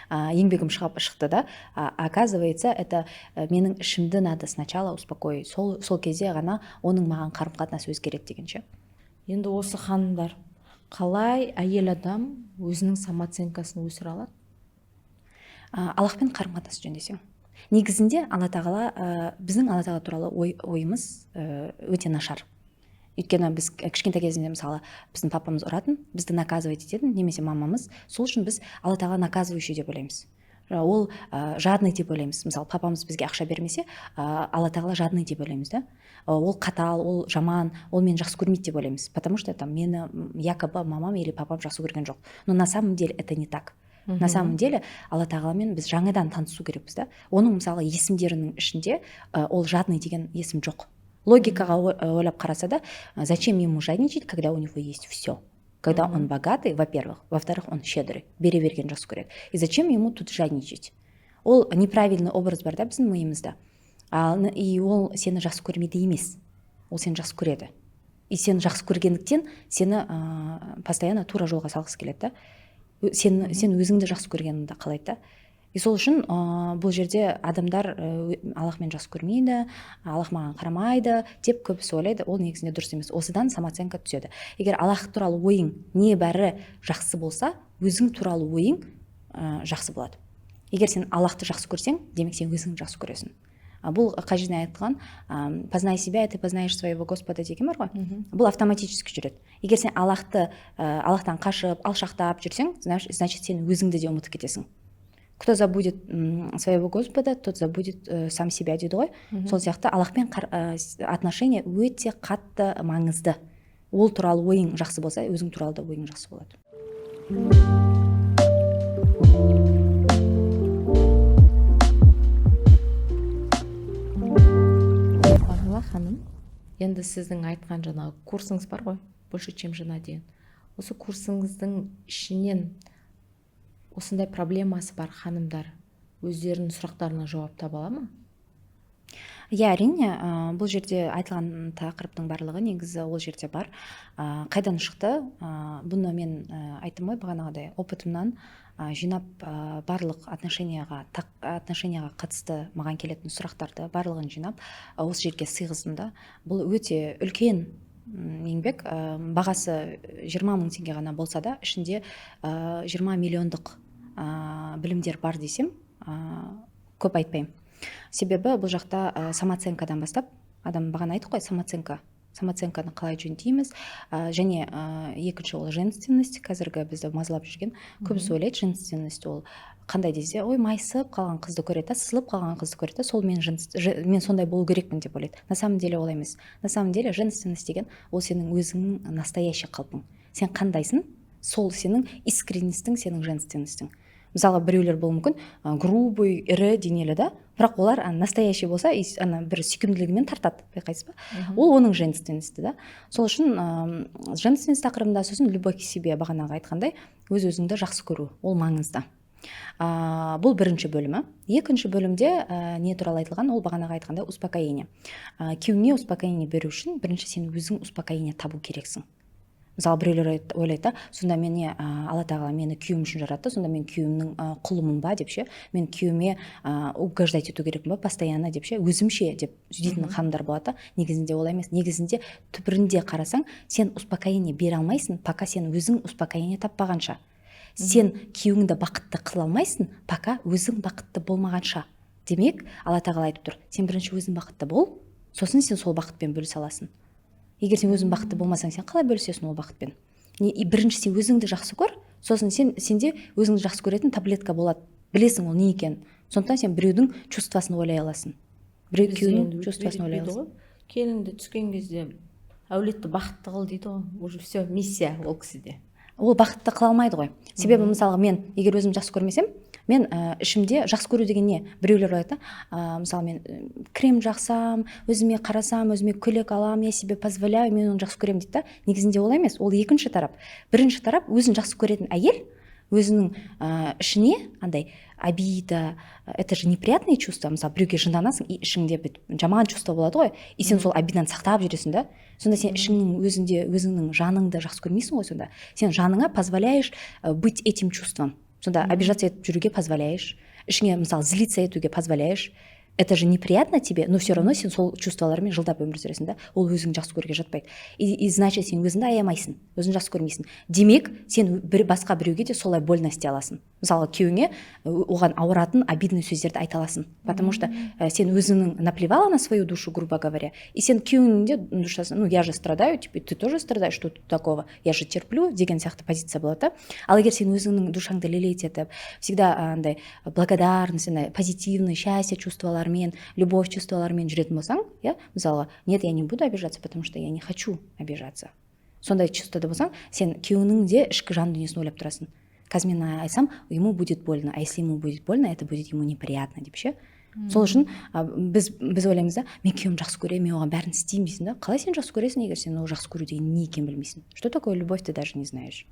еңбегім шықты да. Оказывается, это менің ішімді надо сначала успокоить. Сол кезде ғана оның маған қарым-қатынасы өзгереді дегенше.
Енді осы ханымдар, қалай әйел адам өзінің самооценкасын өсіре алады?
Аллахпен қарым-қатынас жөндесең. Негізінде Алла тағала, біздің Алла тағала туралы ойымыз өте нашар. Өйткені біз кішкентай кезінде мысалы біздің папамыз ұратын, бізді наказывать ететін, немесе мамамыз, сол үшін біз Алла тағала наказывающий деп ойлаймыз. Ол жадный деп ойлаймыз. Мысалы папамыз бізге ақша бермесе, Алла тағала жадный деп ойлаймыз да. Ол қатал, ол жаман, ол мені жақсы көрмейді деп ойлаймыз, потому что там мені якобы мамам или папам жақсы көрген жоқ. Но на самом деле это не так. На самом деле Алла тағаламен біз жаңадан танысу керекпіз да. Оның мысалы есімдерінің ішінде ол жадный деген есім жоқ. Логикаға ойлап қараса да, зачем ему жадничать, когда у него есть все? Когда он богатый, во-первых, во-вторых, он щедрый, бере берген жақсы көреді. И зачем ему тут жадничать? Ол неправильный образ бар да біздің миымызда. И ол сені жақсы көрмейді емес. Ол сені жақсы көреді. И сені жақсы көргендіктен сені постоянно тура жолға салғысы келеді да. Сен өзіңді жақсы көргеніңді қалайды да. И сол үшін бұл жерде адамдар Аллах мені жақсы көрмейді, Аллах маған қарамайды деп көбісі ойлайды. Ол негізінде дұрыс емес. Осыдан самооценка түседі. Егер Аллах туралы ойың небәрі жақсы болса, өзің туралы ойың жақсы болады. Егер сен Аллахты жақсы көрсең, демек сен өзіңді жақсы көресің. Бұл қай жерде айтылған, познай себя, ты познаешь своего Господа деген бар ғой. Бұл автоматически жүреді. Егер сен Аллахтан қашып, алшақтап жүрсең, значит сен өзіңді де ұмытып кетесің. Кто забудет своего Господа, тот забудет сам себя дейді ғой. Сол сияқты Аллахпен отношения өте қатты маңызды. Ол туралы ойың жақсы болса, өзің туралы да ойың жақсы болады.
Ханым, енді сіздің айтқан жаңағы курсыңыз бар ғой, больше чем жена деген. Осы курсыңыздың ішінен осындай проблемасы бар ханымдар өздерінің сұрақтарына жауап таба ала ма?
Әрине, бұл жерде айтылған тақырыптың барлығы негізі ол жерде бар. Қайдан шықты? Бұны мен айттым ғой бағанағыдай опытымнан жинап барлық отношенияға қатысты маған келетін сұрақтарды барлығын жинап осы жерге сыйғыздым да. Бұл өте үлкен еңбек, бағасы 20 мың теңге ғана болса да, ішінде 20 миллиондық білімдер бар десем, көп айтпаймын. Себебі бұл жақта самооценкадан бастап, адам бағана айтты ғой, самооценканы қалай жөндейміз, және екінші ол женственность, қазіргі бізді мазалап жүрген. Көбісі ойлайды, женственность ол қандай десе, ой, майысып қалған қызды көреді, сылып қалған қызды көреді, сол мен сондай болу керекпін деп ойлайды. На самом деле олай емес. На самом деле женственность деген ол сенің өзіңнің настоящий қалпың. Сен қандайсың, сол сенің искренностің, сенің женственностің. Мысалы, біреулер болуы мүмкін грубый, ірі денелі да, бірақ олар настоящий болса, бір сүйкімділігімен тартады, байқайсыз ба? Ол оның женственности да. Сол үшін женственность тақырыбында сосын любовь к себе бағанағы айтқандай, өз-өзіңді жақсы көру, ол маңызды. Бұл бірінші бөлімі. Екінші бөлімде не туралы айтылған, ол бағанағы айтқанда успокоение. Күйеуіңе успокоение беру үшін бірінші сен өзің успокоение табу керексің. Мысалы, біреулер ойлайды, сонда мені Алла тағала мені күйеуім үшін жаратты, сонда мен күйеуімнің құлымын ба деп ше, мен күйеуіме угождать ету керекпін ба постоянно деп ше, өзімше деп дейтін ханымдар болады. Негізінде олай емес. Негізінде түбірінде қарасаң, сен успокоение бере алмайсың, пока сен өзің успокоение таппағанша. Сен күйеуіңді бақытты қыла алмайсың, пока өзің бақытты болмағанша. Демек, Алла тағала айтып тұр, сен бірінші өзің бақытты бол, сосын сен сол бақытпен бөлісе аласың. Егер сен өзің бақытты болмасаң, сен қалай бөлісесің ол бақытпен? Бірінші сен өзіңді жақсы көр, сосын сенде өзіңді жақсы көретін таблетка болады. Білесің ол не екен. Сондықтан сен біреудің чувствосын ойлай аласың. Біреу күйеуінің чувствосын ойлай аласың.
Келінді түскен кезде әулетті бақытты қыл дейді ғой. Уже все, миссия ол кісіде.
Ол бақытты қыла алмайды ғой. Себебі мысалға мен егер өзім жақсы көрмесем, мен ішімде жақсы көру деген не? Біреулер айтады, мысалы мен крем жақсам, өзіме қарасам, өзіме көйлек алам, я себе позволяю, мен оны жақсы көремін дейді. Негізінде олай емес, ол екінші тарап. Бірінші тарап өзін жақсы көретін әйел өзінің ішіне андай обида, это же неприятные чувства. Мысалы, біреуге жынданасың, и ішіңде жаман чувство болады ғой, и сен сол обиданы сақтап жүресің да. Сонда сен ішіңнің өзіңде өзіңнің жаныңды жақсы көрмейсің ғой сонда. Сен жаныңа позволяешь быть этим чувством. Сонда обижаться етіп жүруге позволяешь. Ішіңе, мысалы, злиться етуге позволяешь. Это же неприятно тебе, но все равно сен сол чувстволармен жылдап өмір сүресің да. Ол өзің жақсы көруге жатпайды. И значит, сен өзіңді аямайсың, өзің жақсы көрмейсің. Демек, сен басқа біреуге де солай больно істей аласың. Мысалы, күйеуіңе оған ауыратын обидный сөздерді айта аласың. Потому что сен өзіңнің наплевала на свою душу, грубо говоря, и сен күйеуіңде душасын, ну, я же страдаю, типа, ты тоже страдаешь, что тут такого, я же терплю, деген сияқты позиция болады да. Ал егер сен өзіңнің душаңды лелеять етіп, всегда андай благодарность, позитивный, счастье чувстволармен, любовь чувстволармен жүретін болсаң, я, мысалы, нет, я не буду обижаться, потому что я не хочу обижаться. Сондай чувствода болсаң, сен күйеуіңнің де ішкі жан дүниесін ойлап тұрасың. Қазір мен айтсам, ему будет больно, а если ему будет больно, это будет ему неприятно деп ше. Сол үшін біз ойлаймыз да, мен күйеуім жақсы көремін, мен оған бәрін істеймін дейсің да. Қалай сен жақсы көресің, егер сен ол жақсы көру деген не екенін білмейсің? Что такое любовь, ты даже не знаешь.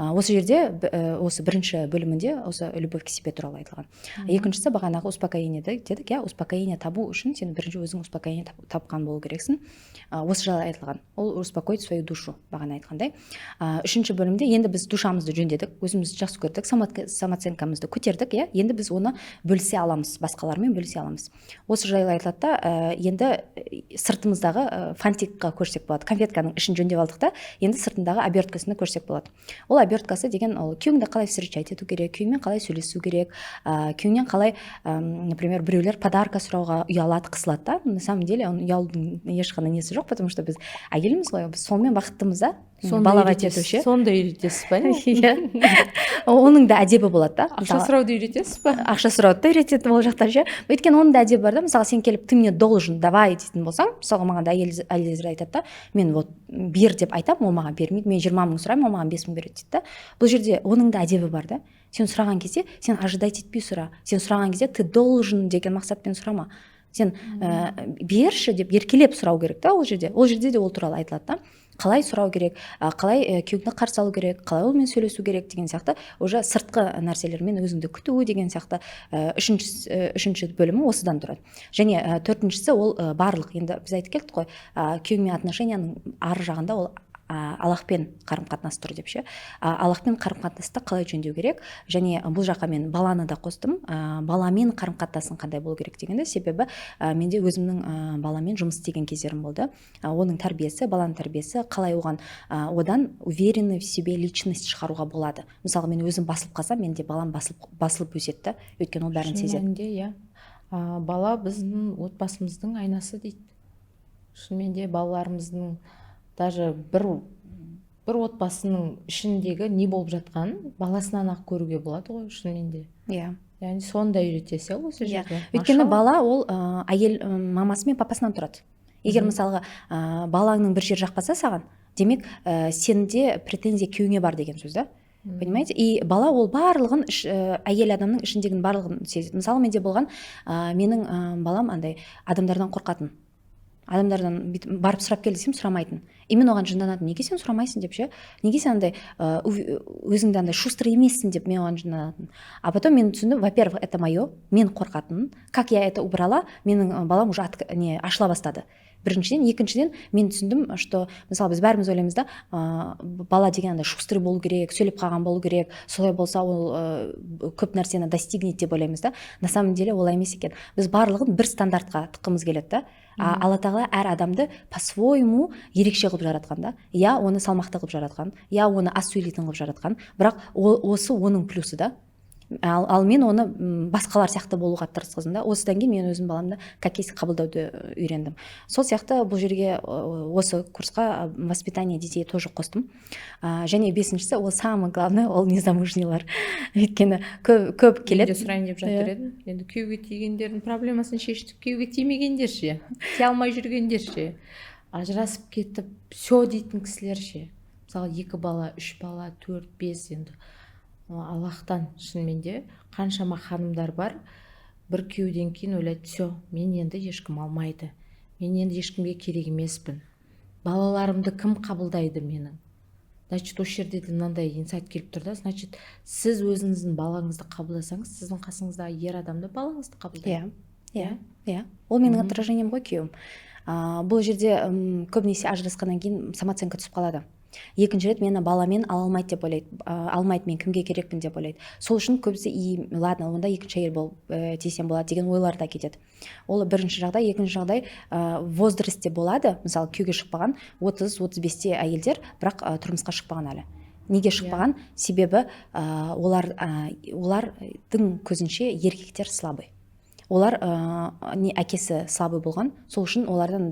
Осы жерде осы бірінші бөлімінде осы любовь к себе туралы айтылған. Екіншісі бағанағы успокоение дедік, я успокоение табу үшін сен бірінші өзің успокоение тапқан болу керексің. Осы жайлы айтылған. Ол успокоить свою душу бағана айтқандай. Үшінші бөлімде енді біз душамызды жөндедік, өзімізді жақсы көрдік, самооценкамызды көтердік, я. Енді біз оны бөлісе аламыз, басқалармен бөлісе аламыз. Осы жайлы айтылады да, енді сыртымыздағы фантикқа көшсек болады. Конфетканың ішін жөндеп алдық та, енді сыртындағы оберткасына көшсек болады. Ол оберткасы деген ол күйеуіңді қалай встречать ету керек, күйеуіңмен қалай сөйлесу керек, күйеуіңнен қалай, например, біреулер подарка сұрауға ұялады, қысылады да. На самом деле он ұялудың ешқандай несі жоқ, потому что біз әйеліміз ғой, біз сонымен бақыттымыз да. Балаға жетуші.
Сонда үйретесіз ба?
Оның да әдебі болады да.
Ақша сұрауды үйретесіз ба?
Ақша сұрауды да үйретеді ол жақтар ше. Өйткені оның да әдебі бар да. Мысалы, сен келіп ты мне должен, давай дейтін болсаң, мысалы, маған да әйелдер айтады да, мен вот бер деп айтам, ол маған бермейді, мен 20 мың сұраймын, ол маған 5 мың береді дейді да. Бұл жерде оның да әдебі бар да. Сен сұраған кезде сен ожидать етпей сұра. Сен сұраған кезде ты должен деген мақсатпен сұрама. Сен берші деп еркелеп сұрау керек та ол жерде. Ол жерде де ол туралы айтылады да. Қалай сұрау керек, қалай күйеуіңді қарсы алу керек, қалай олмен сөйлесу керек деген сияқты уже сыртқы нәрселермен өзіңді күту деген сияқты үшінші бөлімі осыдан тұрады. Және төртіншісі ол барлық, енді біз айтып кеттік қой, күйеуіңмен отношенияның ары жағында ол Аллахпен қарым-қатынас тұр деп ше. Аллахпен қарым-қатынасты қалай жөндеу керек, және бұл жаққа мен баланы да қостым. Баламен қарым-қатынасын қандай болу керек дегенде, себебі менде өзімнің баламен жұмыс істеген кездерім болды. Оның тәрбиесі, баланың тәрбиесі, қалай одан уверенный в себе личность шығаруға болады. Мысалы, мен өзім басылып қалсам, менде балам басылып өседі, өйткені ол бәрін сезеді.
Бала біздің отбасымыздың айнасы дейді. Шынымен де балаларымыздың даже бір отбасының ішіндегі не болып жатқан баласынан ақ көруге болады ғой шынымен де.
Иә.
Яғни сонда үйретесе осы жерде.
Өйткені бала ол әйел мамасы мен папасынан тұрады. Егер мысалға балаңның бір жер жақпаса саған, демек сенде претензия күйеуіңе бар деген сөз да. Понимаете? И бала ол барлығын әйел адамның ішіндегінің барлығын сезеді. Мысалы, менде болған менің балам андай адамдардан қорқатын. адамдардан бүйтіп барып сұрап кел десем сұрамайтын. И мен оған жынданатынмын, неге сен сұрамайсың деп ше, неге сен андай өзіңді андай шустрый емессің деп мен оған жынданатынмын. А потом мен түсіндім, во-первых, это мое, мен қорқатынмын, как я это убрала, менің балам уже ашыла бастады. Біріншіден, екіншіден мен түсіндім, что мысалы біз бәріміз ойлаймыз да, бала деген андай шустрый болу керек, сөйлеп қалған болу керек, солай болса ол көп нәрсені достигнет деп ойлаймыз да. На самом деле олай емес екен. Біз барлығын бір стандартқа тыққымыз келеді да. Алла тағала әр адамды по-своему ерекше қылып жаратқан да. Я оны салмақты қылып жаратқан, я оны аз сөйлейтін қылып жаратқан, бірақ осы оның плюсы да. Ал мен оны басқалар сияқты болуға тырысқыздым да. Осыдан кейін мен өзім баламды как есть қабылдауды үйрендім. Сол сияқты бұл жерге осы курсқа воспитание детей тоже қостым. Және бесіншісі, ол самое главное, ол незамужнилар. Өйткені көп келеді.
Мен де сұрайын деп жатыр едім. Енді күйеуге тигендердің проблемасын шештік, күйеуге тимегендер ше, тие алмай жүргендер ше, ажырасып кетіп все дейтін кісілер ше. Мысалы 2 бала, 3 бала, 4, 5 енді. Аллахтан шынымен де қаншама ханымдар бар, бір күйеуден кейін ойлайды, все, мен енді ешкім алмайды, мен енді ешкімге керек емеспін, балаларымды кім қабылдайды менің. Значит, осы жерде де мынандай инсайт келіп тұр да, значит, сіз өзіңіздің балаңызды қабылдасаңыз, сіздің қасыңыздағы ер адамды балаңызды қабылдайды.
Иә. Ол менің отражением ғой күйеуім. Бұл жерде көбінесе ажырасқаннан кейін самооценка түсіп қалады. Екінші рет мені баламен алмайды деп ойлайды, алмайды, мен кімге керекпін деп ойлайды. Сол үшін көбісі ладно, онда екінші әйел болып тисем болады деген ойларда кетеді. Ол бірінші жағдай. Екінші жағдай, возрастте болады, мысалы күйеуге шықпаған 30-35-те әйелдер, бірақ тұрмысқа шықпаған әлі. Неге шықпаған? Себебі олардың көзінше еркектер слабый. Олар әкесі слабый болған, сол үшін олардан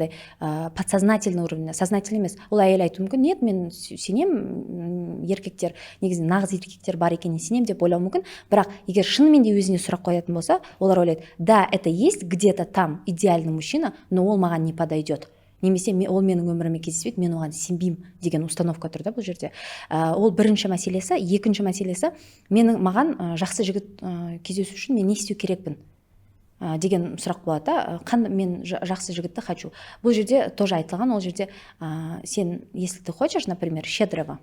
подсознательный уровень, сознательный емес. Ол әйел айтуы мүмкін, нет, мен сенем, еркектер, негізі нағыз еркектер бар екеніне сенем деп ойлауы мүмкін. Бірақ егер шынымен де өзіне сұрақ қоятын болса, олар ойлайды, да, это есть где-то там идеальный мужчина, но ол маған не подойдет. Немесе ол менің өміріме кездеспейді, мен оған сенбеймін деген установка тұр да бұл жерде. Ол бірінші мәселесі. Екінші мәселесі, маған жақсы жігіт кездесу үшін мен не істеу керекпін деген сұрақ болады да. Мен жақсы жігітті хочу. Бұл жерде тоже айтылған, ол жерде сен, если ты хочешь, например, щедрого,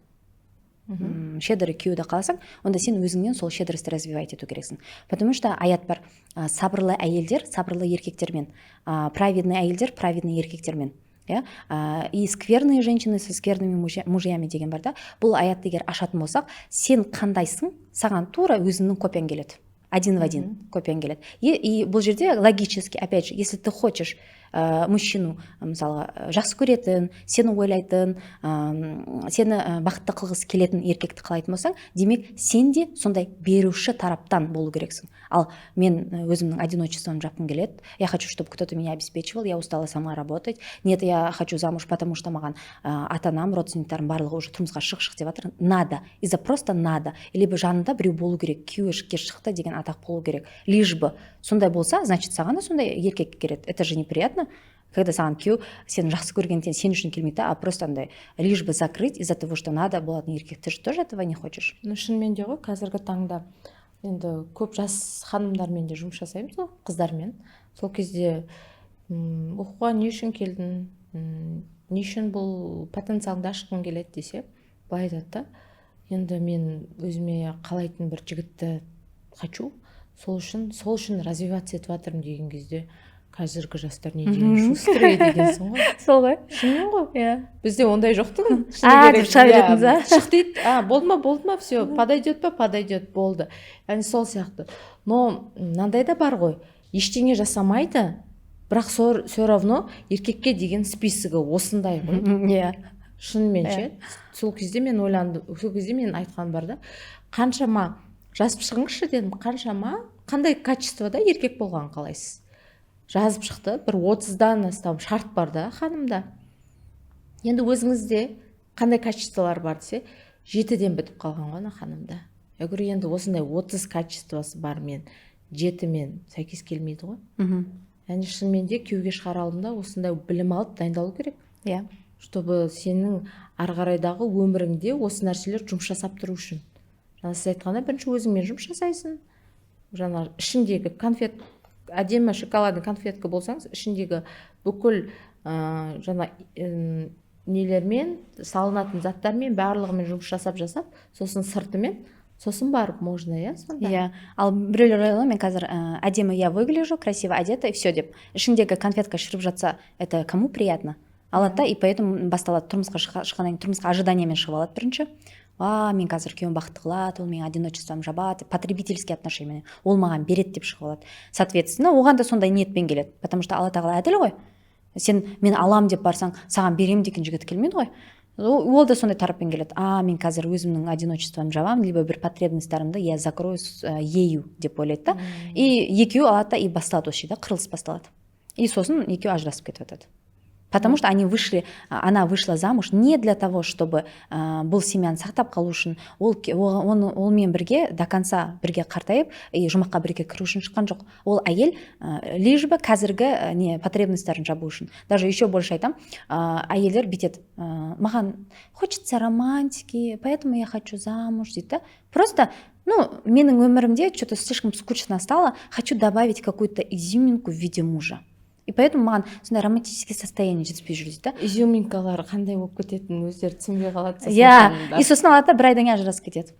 щедрый күйеуді қаласаң, онда сен өзіңнен сол щедрості развивать ету керексің. Потому что аят бар, сабырлы әйелдер сабырлы еркектермен, праведный әйелдер праведный еркектермен. И скверные женщины со скверными мужьями деген бар да. Бұл аятты егер ашатын болсақ, сен қандайсың, саған тура өзіңнің копияң келеді. Один в один копияң келеді. И бұл жерде логически, опять же, если ты хочешь мужчину, мысалы, жақсы көретін, сені ойлайтын, сені бақытты қылғысы келетін еркекті қалайтын болсаң, демек сен де сондай беруші тараптан болу керексің. Ал мен өзімнің одиночеством жақын келеді. Я хочу, чтобы кто-то меня обеспечивал, я устала сама работать. Нет, я хочу замуж, потому что маған ата-анам, родственниктарым барлығы уже тұрмысқа шық деп жатыр. Надо. Из-за просто надо. Либо жанында біреу болу керек, күйеуі шықты деген атақ болу керек. Лишь бы сондай болса, значит, саған да сондай еркек керек. Это же неприятно, когда саған күйеу сені жақсы көргенден сен үшін келмейді, а просто андай лишь бы закрыть из-за того, что надо болатын еркек. Ты же тоже этого не хочешь.
Шынымен де ғой, қазіргі таңда енді көп жас ханымдармен де жұмыс жасаймыз ғой, қыздармен. Сол кезде оқуға не үшін келдің, не үшін бұл потенциалыңды ашқың келеді десе, былай айтады да, енді мен өзіме қалайтын бір жігітті хочу, сол үшін развиваться етіп жатырмын деген кезде, қазіргі жастар не деген шустрый дегенсің ғой.
Сол ғой.
Шынымен ғой. Бізде ондай жоқтың.
Деп шыға беретініз, а?
Шық дейді, болды ма, все, подойдет па, подойдет, болды. Яғни сол сияқты. Но мынандай да бар ғой, ештеңе жасамайды, бірақ все равно еркекке деген списогі осындай ғой.
Иә.
Шынымен ше. Сол кезде мен ойландым, сол кезде мен айтқан бар да, қаншама жазып шығыңызшы дедім, қандай качествода еркек болған қалайсыз? Жазып шықты, бір 30-дан астам шарт бар да ханымда. Енді өзіңізде қандай качестволар бар десе, 7-ден бітіп қалған ғой ханымда. Я говорю, енді осындай 30 качествосы бар, мен 7-мен сәйкес келмейді ғой. Яғни шынымен де күйеуге шығара алдым да, осындай білім алып дайындалу керек.
Иә.
Чтобы сенің ары қарайдағы өміріңде осы нәрселер жұмыс жасап тұру үшін. Жаңа сіз айтқанда, бірінші өзіңмен жұмыс жасайсың. Жаңа ішіндегі конфет, әдемі шоколадный конфетка болсаңыз, ішіндегі бүкіл жаңа нелермен, салынатын заттармен барлығымен жұмыс жасап сосын сыртымен, сосын барып можно, сонда.
Иә, ал біреулер ойлайды, мен қазір әдемі, я выгляжу, красиво одета и все деп. Ішіндегі конфетка шіріп жатса, это кому приятно? Алады да, и поэтому басталады тұрмысқа шыққаннан кейін тұрмысқа ожиданиямен шығып алады бірінші. Мен қазір күйеуім бақытты қылады, ол менің одиночеством жабады, потребительский отношение, ол маған береді деп шығып алады. Соответственно, оған да сондай ниетпен келеді, потому что Алла тағала әділ ғой. Мен алам деп барсаң, саған берем деген жігіт келмейді ғой. Ол да сондай тараппен келеді. Мен қазір өзімнің одиночеством жабам, либо бір потребностьтарымды я закрою ею деп ойлайды да. И екеуі алады да, и басталады осы жерде қырылыс басталады. И сосын екеуі ажырасып кетіп жатады. Потому что она вышла замуж не для того, чтобы бұл семьяны сақтап қалу үшін, олмен бірге до конца бірге қартайып, жұмаққа бірге кіру үшін шыққан жоқ. Ол әйел лишь бы қазіргі потребностьтарын жабу үшін. Даже еще больше айтам, әйелдер бүйтеді, маған хочется романтики, поэтому я хочу замуж дейді. Просто менің өмірімде что-то слишком скучно стало, хочу добавить какую-то изюминку в виде мужа. И поэтому маған сондай романтический состояние жетіспей жүр дейді.
Изюминкалар қандай болып кететінін өздері түсінбей қалады.
И сосын алады да, бір айдан кейін ажырасып кетеді.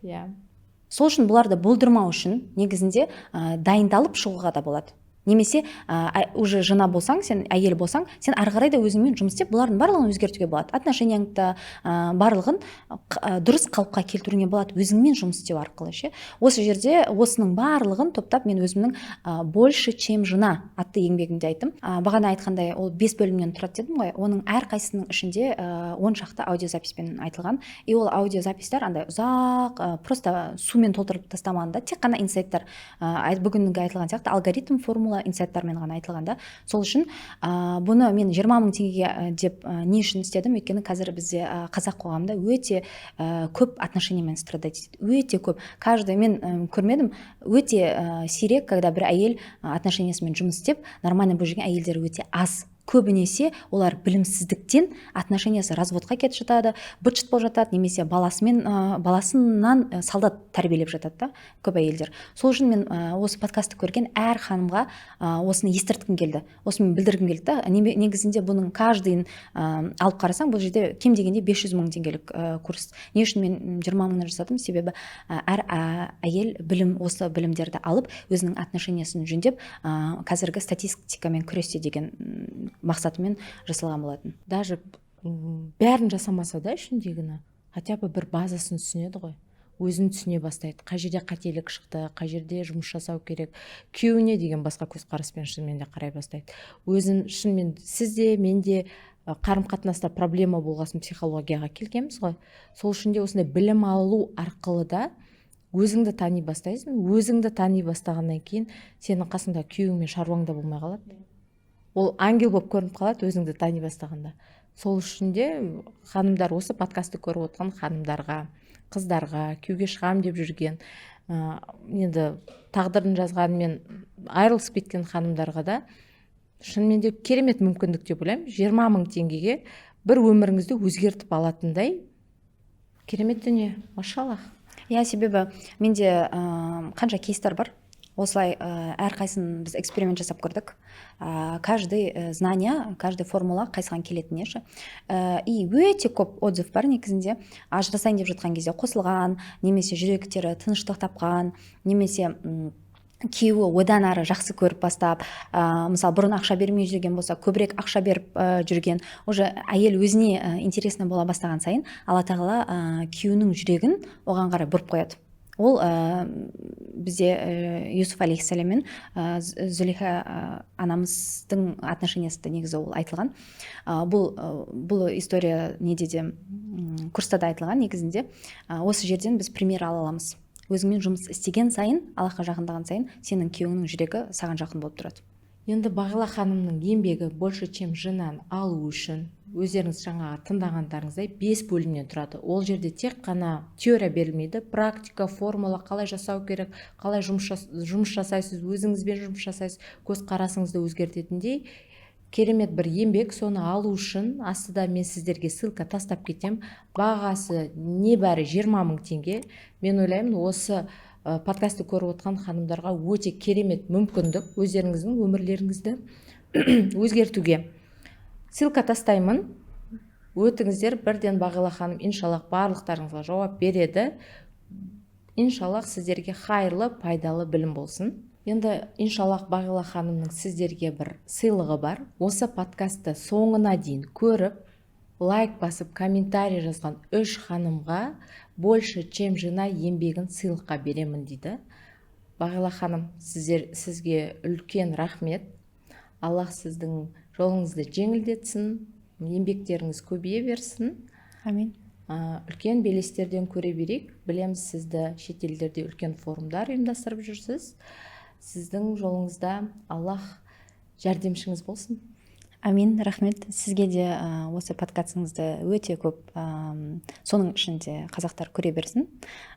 Сол үшін бұларды болдырмау үшін негізінде дайындалып шығуға да болады. Немесе уже жена болсаң, сен әйел болсаң, сен ары қарай да өзіңмен жұмыс істеп, бұлардың барлығын өзгертуге болады. Отношенияңды барлығын дұрыс қалыпқа келтіруге болады өзіңмен жұмыс істеу арқылы. Осы жерде осының барлығын топтап мен өзімнің больше чем жена атты еңбегімде айттым. Бағана айтқандай, ол 5 бөлімнен тұрады дедім ғой. Оның әрқайсысының ішінде 10 шақты аудиозаписпен айтылған. И ол аудиозапистер андай ұзақ, просто сумен толтырып тастамағанда, тек қана инсайттар, бүгінгі айтылған сияқты алгоритм, формула инсайттармен ғана айтылғанда. Сол үшін бұны мен 20 мың теңгеге деп не үшін істедім? Өйткені қазір бізде қазақ қоғамында өте көп отношениямен страдать етеді. Өте көп. Мен көрмедім, өте сирек, когда бір әйел отношениясымен жұмыс істеп, нормально болып жүрген әйелдер өте аз. Көбінесе олар білімсіздіктен отношениясы разводқа кетіп жатады, быт-шыт болып жатады, немесе баласынан солдат тәрбиелеп жатады да, көп әйелдер. Сол үшін мен осы подкастты көрген әр ханымға осыны естірткім келді, осыны білдіргім келді да. Негізінде бұның каждыйын алып қарасаң, бұл жерде кем дегенде 500 мың теңгелік курс. Не үшін мен 20 мыңнан жасадым? Себебі әр әйел осы білімдерді алып, өзінің отношениясын жөндеп, қазіргі статистикамен күресте деген мақсатымен жасалған болатын.
Даже бәрін жасамаса да ішіндегіні, хотя бы бір базасын түсінеді ғой. Өзін түсіне бастайды. Қай жерде қателік шықты, қай жерде жұмыс жасау керек. Күйеуіне деген басқа көзқараспен шынымен де қарай бастайды. Өзін шынымен сізде, менде қарым-қатынаста проблема болғасын психологияға келгенбіз ғой. Сол үшін де осындай білім алу арқылы да өзіңді тани бастайсың. Өзіңді тани бастағаннан кейін сенің қасыңда күйеуіңмен шаруаң да болмай қалады. Ол ангел болып көрініп қалады өзіңді тани бастағанда. Сол үшін де ханымдар, осы подкастты көріп отқан ханымдарға, қыздарға, күйеуге шығам деп жүрген, енді тағдырын жазғанымен айырылысып кеткен ханымдарға да шынымен де керемет мүмкіндік деп ойлаймын. 20 мың теңгеге бір өміріңізді өзгертіп алатындай керемет дүние. Машаллах.
Себебі менде қанша кейстер бар. Осылай әрқайсын біз эксперимент жасап көрдік. Каждый знание, каждый формула қайсыған келетіне. И өте көп отзыв бар негізінде. Ажырасайын деп жатқан кезде қосылған, немесе жүректері тыныштық тапқан, немесе күйеуі одан ары жақсы көріп бастап, мысалы бұрын ақша бермей жүрген болса, көбірек ақша беріп жүрген, уже әйел өзіне интересно бола бастаған сайын, Алла тағала күйеуінің жүрегін оған қарай бұрып қояды. Ол бізде Юсуф алейхиссалам мен Зулейха анамыздың отношениясы негізі ол айтылған. Бұл история неде де курста да айтылған негізінде. Осы жерден біз пример ала аламыз. Өзіңмен жұмыс істеген сайын, Аллахқа жақындаған сайын, сенің күйеуіңнің жүрегі саған жақын болып тұрады.
Енді Бағила ханымның еңбегі больше чем женаны алу үшін өздеріңіз жаңағы тыңдағандарыңыздай 5 бөлімнен тұрады. Ол жерде тек қана теория берілмейді, практика, формула, қалай жасау керек, қалай жұмыс жасайсыз, өзіңізбен жұмыс жасайсыз, көзқарасыңызды өзгертетіндей керемет бір еңбек. Соны алу үшін астыда мен сіздерге ссылка тастап кетем. Бағасы небәрі 20 мың теңге. Мен ойлаймын, осы подкастты көріп отқан ханымдарға өте керемет мүмкіндік өздеріңіздің өмірлеріңізді өзгертуге. ссылка тастаймын, өтіңіздер. Бірден Бағила ханым иншаллах барлықтарыңызға жауап береді. Иншаллах сіздерге хайырлы, пайдалы білім болсын. Енді иншаллах Бағила ханымның сіздерге бір сыйлығы бар. Осы подкастты соңына дейін көріп, лайк басып, комментарий жазған 3 ханымға больше, чем жена еңбегін сыйлыққа беремін дейді. Бағила ханым, сізге үлкен рахмет. Аллах сіздің жолыңызды жеңілдетсін, еңбектеріңіз көбейе берсін.
Амин.
Үлкен белестерден көре берейік. Білеміз, сізді шетелдерде үлкен форумдар ұйымдастырып жүрсіз. Сіздің жолыңызда Аллах жәрдемшіңіз болсын.
Амин, рахмет. Сізге де осы подкастыңызды өте көп, соның ішінде қазақтар көре берсін.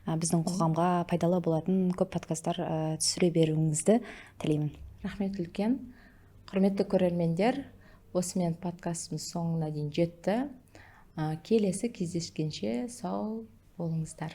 Біздің қоғамға пайдалы болатын көп подкасттар түсіре беруіңізді тілеймін.
Рахмет үлкен. Құрметті көрермендер, осымен подкастымыз соңына дейін жетті. Келесі кездескенше сау болыңыздар.